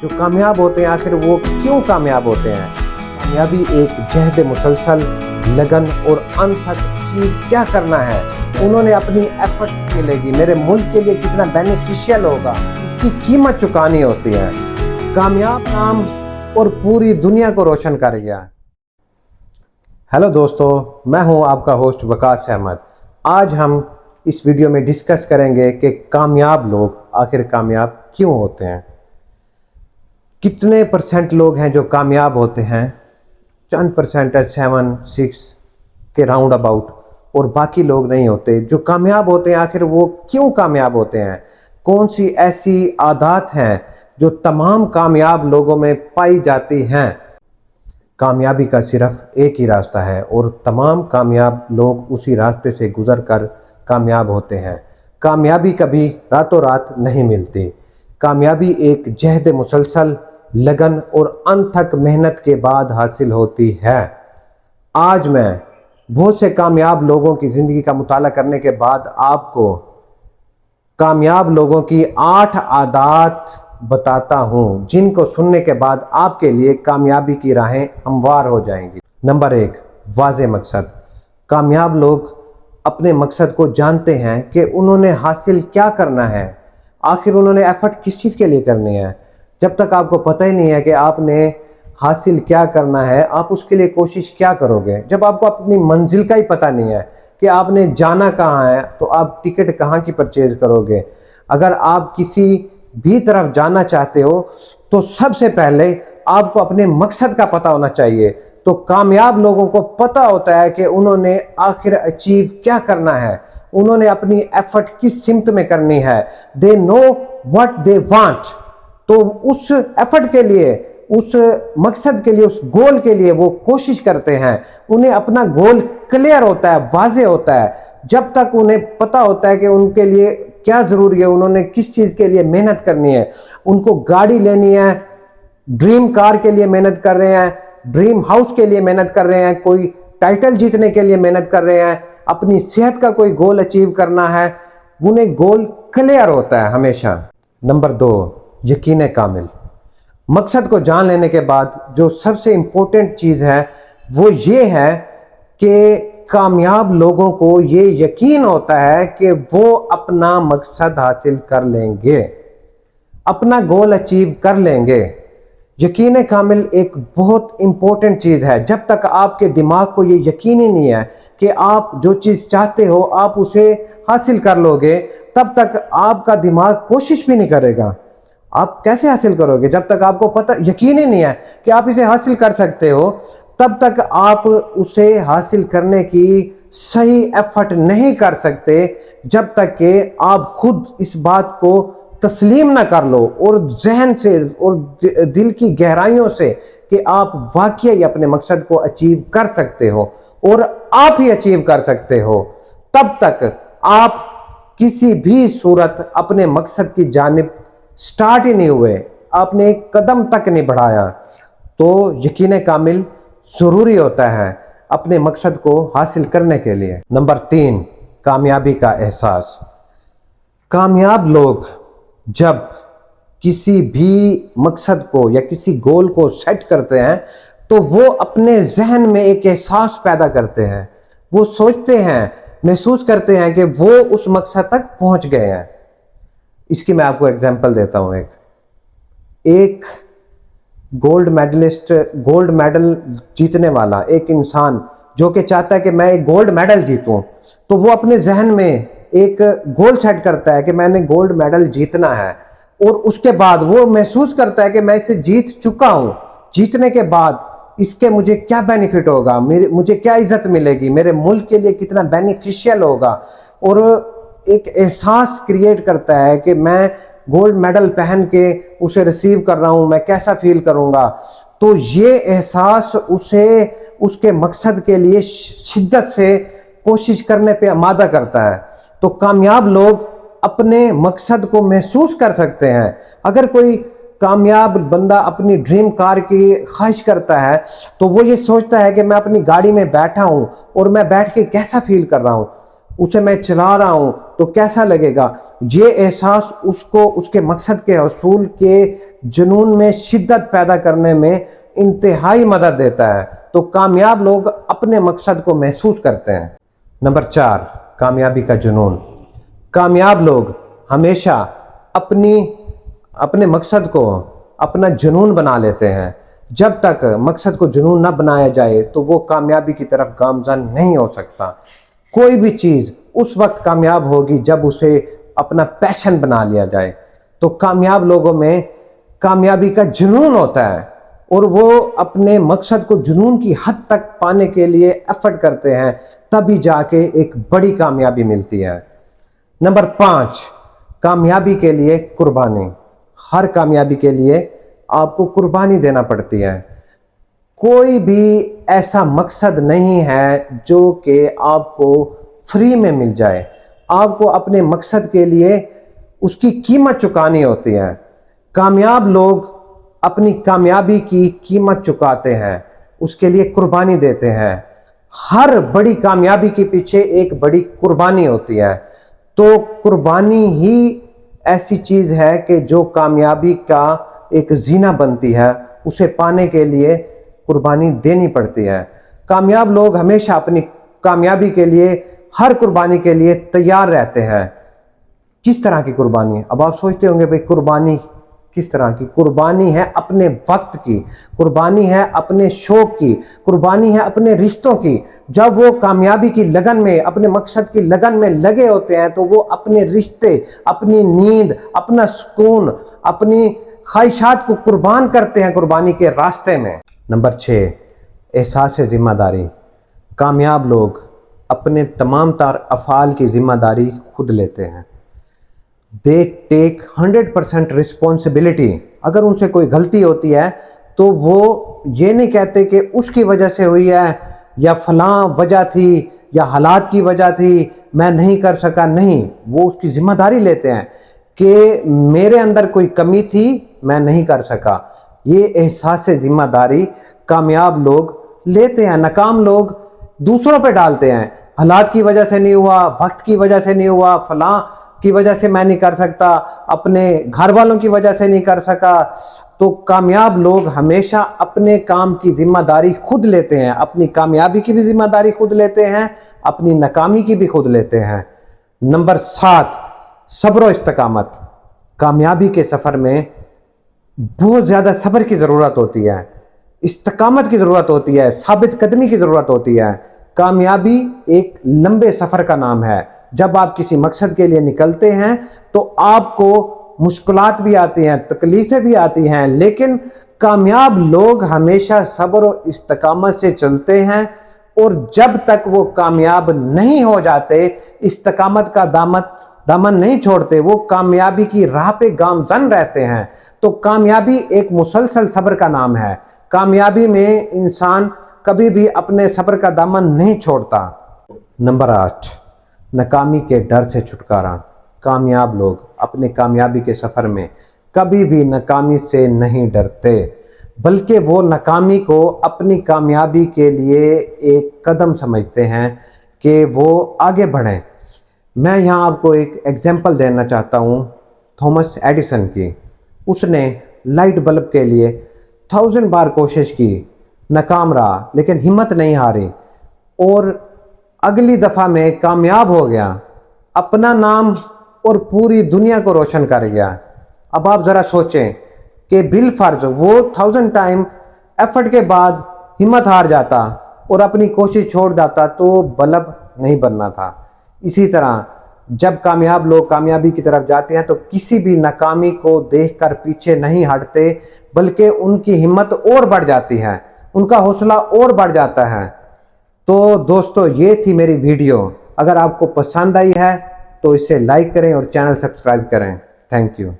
जो कामयाब होते हैं आखिर वो क्यों कामयाब होते हैं? कामयाबी एक जहद मुसलसल, लगन और अनथक चीज़ क्या करना है, उन्होंने अपनी एफर्ट मिलेगी, मेरे मुल्क के लिए कितना बेनिफिशियल होगा, उसकी कीमत चुकानी होती है। कामयाब नाम और पूरी दुनिया को रोशन कर गया। हेलो दोस्तों, मैं हूं आपका होस्ट वकास अहमद। आज हम इस वीडियो में डिस्कस करेंगे कि कामयाब लोग आखिर कामयाब क्यों होते हैं। कितने परसेंट लोग हैं जो कामयाब होते हैं? चंद परसेंट है, 7-6 के राउंड अबाउट, और बाकी लोग नहीं होते। जो कामयाब होते हैं आखिर वो क्यों कामयाब होते हैं? कौन सी ऐसी आदत हैं जो तमाम कामयाब लोगों में पाई जाती हैं? कामयाबी का सिर्फ एक ही रास्ता है और तमाम कामयाब लोग उसी रास्ते से गुजर कर कामयाब होते हैं। कामयाबी कभी रातों रात नहीं मिलती। कामयाबी एक जहद मुसलसल, लगन और अनथक मेहनत के बाद हासिल होती है। आज मैं बहुत से कामयाब लोगों की ज़िंदगी का मुताला करने के बाद आपको कामयाब लोगों की 8 आदत बताता हूं, जिनको सुनने के बाद आपके लिए कामयाबी की राहें हमवार हो जाएंगी। नंबर 1, वाज़ेह मकसद। कामयाब लोग अपने मकसद को जानते हैं कि उन्होंने हासिल क्या करना है, आखिर उन्होंने एफर्ट किस चीज़ के लिए करनी है। जब तक आपको पता ही नहीं है कि आपने हासिल क्या करना है, आप उसके लिए कोशिश क्या करोगे? जब आपको अपनी मंजिल का ही पता नहीं है कि आपने जाना कहाँ है, तो आप टिकट कहाँ की परचेज करोगे? अगर आप किसी भी तरफ जाना चाहते हो तो सबसे पहले आपको अपने मकसद का पता होना चाहिए। तो कामयाब लोगों को पता होता है कि उन्होंने आखिर अचीव क्या करना है, उन्होंने अपनी एफर्ट किस सिमत में करनी है। They know what they want. तो उस एफर्ट के लिए, उस मकसद के लिए, उस गोल के लिए वो कोशिश करते हैं। उन्हें अपना गोल क्लियर होता है, वाज़ेह होता है। जब तक उन्हें पता होता है कि उनके लिए क्या ज़रूरी है, उन्होंने किस चीज़ के लिए मेहनत करनी है, उनको गाड़ी लेनी है, ड्रीम कार के लिए मेहनत कर रहे हैं, ड्रीम हाउस के लिए मेहनत कर रहे हैं, कोई टाइटल जीतने के लिए मेहनत कर रहे हैं, अपनी सेहत का कोई गोल अचीव करना है, उन्हें गोल क्लियर होता है हमेशा। नंबर 2, यकीन कामिल। मकसद को जान लेने के बाद जो सबसे इम्पोर्टेंट चीज़ है वो ये है कि कामयाब लोगों को ये यकीन होता है कि वो अपना मकसद हासिल कर लेंगे, अपना गोल अचीव कर लेंगे। यकीन कामिल एक बहुत इम्पोर्टेंट चीज़ है। जब तक आपके दिमाग को ये यकीन ही नहीं है कि आप जो चीज़ चाहते हो आप उसे हासिल कर लोगे, तब तक आपका दिमाग कोशिश भी नहीं करेगा। आप कैसे हासिल करोगे? जब तक आपको पता यकीन ही नहीं है कि आप इसे हासिल कर सकते हो, तब तक आप उसे हासिल करने की सही एफर्ट नहीं कर सकते, जब तक कि आप खुद इस बात को तस्लीम ना कर लो और जहन से और दिल की गहराइयों से कि आप वाकई अपने मकसद को अचीव कर सकते हो और आप ही अचीव कर सकते हो। तब तक आप किसी भी सूरत अपने मकसद की जानिब स्टार्ट ही नहीं हुए, आपने एक कदम तक नहीं बढ़ाया। तो यकीन कामिल ज़रूरी होता है अपने मकसद को हासिल करने के लिए। नंबर 3, कामयाबी का एहसास। कामयाब लोग जब किसी भी मकसद को या किसी गोल को सेट करते हैं तो वो अपने जहन में एक एहसास पैदा करते हैं। वो सोचते हैं, महसूस करते हैं कि वो उस मकसद तक पहुंच गए हैं। इसकी मैं आपको एग्जांपल देता हूं। एक गोल्ड मेडल जीतने वाला एक इंसान जो कि चाहता है कि मैं एक गोल्ड मेडल जीतूं, तो वो अपने जहन में एक गोल सेट करता है कि मैंने गोल्ड मेडल जीतना है, और उसके बाद वो महसूस करता है कि मैं इसे जीत चुका हूं। जीतने के बाद इसके मुझे क्या बेनिफिट होगा, मुझे क्या इज्जत मिलेगी, मेरे मुल्क के लिए कितना बेनिफिशियल होगा, और एक एहसास क्रिएट करता है कि मैं गोल्ड मेडल पहन के उसे रिसीव कर रहा हूं, मैं कैसा फील करूंगा। तो ये एहसास उसे उसके मकसद के लिए शिद्दत से कोशिश करने पे आमादा करता है। तो कामयाब लोग अपने मकसद को महसूस कर सकते हैं। अगर कोई कामयाब बंदा अपनी ड्रीम कार की ख्वाहिश करता है तो वो ये सोचता है कि मैं अपनी गाड़ी में बैठा हूं और मैं बैठ के कैसा फील कर रहा हूं। उसे मैं चला रहा हूँ तो कैसा लगेगा। ये एहसास उसको उसके मकसद के हसूल के जुनून में शिद्दत पैदा करने में इंतहाई मदद देता है। तो कामयाब लोग अपने मकसद को महसूस करते हैं। नंबर 4, कामयाबी का जुनून। कामयाब लोग हमेशा अपने मकसद को अपना जुनून बना लेते हैं। जब तक मकसद को जुनून ना बनाया जाए तो वो कामयाबी की तरफ गामजन नहीं हो सकता। कोई भी चीज़ उस वक्त कामयाब होगी जब उसे अपना पैशन बना लिया जाए। तो कामयाब लोगों में कामयाबी का जुनून होता है और वो अपने मकसद को जुनून की हद तक पाने के लिए एफर्ट करते हैं, तभी जाके एक बड़ी कामयाबी मिलती है। नंबर 5, कामयाबी के लिए कुर्बानी। हर कामयाबी के लिए आपको कुर्बानी देना पड़ती है। कोई भी ऐसा मकसद नहीं है जो कि आपको फ्री में मिल जाए। आपको अपने मकसद के लिए उसकी कीमत चुकानी होती है। कामयाब लोग अपनी कामयाबी की कीमत चुकाते हैं, उसके लिए कुर्बानी देते हैं। हर बड़ी कामयाबी के पीछे एक बड़ी कुर्बानी होती है। तो कुर्बानी ही ऐसी चीज़ है कि जो कामयाबी का एक जीना बनती है, उसे पाने के लिए कुर्बानी देनी पड़ती है। कामयाब लोग हमेशा अपनी कामयाबी के लिए हर कुर्बानी के लिए तैयार रहते हैं। किस तरह की कुर्बानी? अब आप सोचते होंगे भाई कुर्बानी किस तरह की? कुर्बानी है अपने वक्त की, कुर्बानी है अपने शौक की, कुर्बानी है अपने रिश्तों की। जब वो कामयाबी की लगन में, अपने मकसद की लगन में लगे होते हैं तो वो अपने रिश्ते, अपनी नींद, अपना सुकून, अपनी ख्वाहिशात को कुर्बान करते हैं कुर्बानी के रास्ते में। नंबर 6, एहसास जिम्मेदारी। कामयाब लोग अपने तमाम तार अफ़ाल की जिम्मेदारी खुद लेते हैं। They take 100% responsibility. अगर उनसे कोई गलती होती है तो वो ये नहीं कहते कि उसकी वजह से हुई है या फलां वजह थी या हालात की वजह थी, मैं नहीं कर सका। नहीं, वो उसकी जिम्मेदारी लेते हैं कि मेरे अंदर कोई कमी थी, मैं नहीं कर सका। ये एहसास जिम्मेदारी कामयाब लोग लेते हैं। नाकाम लोग दूसरों पे डालते हैं, हालात की वजह से नहीं हुआ, वक्त की वजह से नहीं हुआ, फलां की वजह से मैं नहीं कर सकता, अपने घर वालों की वजह से नहीं कर सका। तो कामयाब लोग हमेशा अपने काम की जिम्मेदारी खुद लेते हैं। अपनी कामयाबी की भी जिम्मेदारी खुद लेते हैं, अपनी नाकामी की भी खुद लेते हैं। नंबर 7, सब्र व इस्तकामत। कामयाबी के सफ़र में बहुत ज़्यादा सब्र की ज़रूरत होती है, इस्तकामत की ज़रूरत होती है, साबित कदमी की ज़रूरत होती है। कामयाबी एक लंबे सफ़र का नाम है। जब आप किसी मकसद के लिए निकलते हैं तो आपको मुश्किलात भी आती हैं, तकलीफ़ें भी आती हैं, लेकिन कामयाब लोग हमेशा सब्र और इस्तकामत से चलते हैं और जब तक वो कामयाब नहीं हो जाते, इस्तकामत का दामन नहीं छोड़ते, वो कामयाबी की राह पे गामजन रहते हैं। तो कामयाबी एक मुसलसल सब्र का नाम है। कामयाबी में इंसान कभी भी अपने सब्र का दामन नहीं छोड़ता। नंबर 8, नाकामी के डर से छुटकारा। कामयाब लोग अपने कामयाबी के सफ़र में कभी भी नाकामी से नहीं डरते, बल्कि वो नाकामी को अपनी कामयाबी के लिए एक कदम समझते हैं कि वो आगे बढ़ें। मैं यहाँ आपको एक एग्जांपल देना चाहता हूँ थॉमस एडिसन की। उसने लाइट बल्ब के लिए 1000 बार कोशिश की, नाकाम रहा, लेकिन हिम्मत नहीं हारी और अगली दफ़ा में कामयाब हो गया, अपना नाम और पूरी दुनिया को रोशन कर गया। अब आप ज़रा सोचें कि बिलफर्ज वो 1000 टाइम एफर्ट के बाद हिम्मत हार जाता और अपनी कोशिश छोड़ जाता तो बल्ब नहीं बनना था। इसी तरह जब कामयाब लोग कामयाबी की तरफ जाते हैं तो किसी भी नाकामी को देखकर पीछे नहीं हटते, बल्कि उनकी हिम्मत और बढ़ जाती है, उनका हौसला और बढ़ जाता है। तो दोस्तों, ये थी मेरी वीडियो। अगर आपको पसंद आई है तो इसे लाइक करें और चैनल सब्सक्राइब करें। Thank you.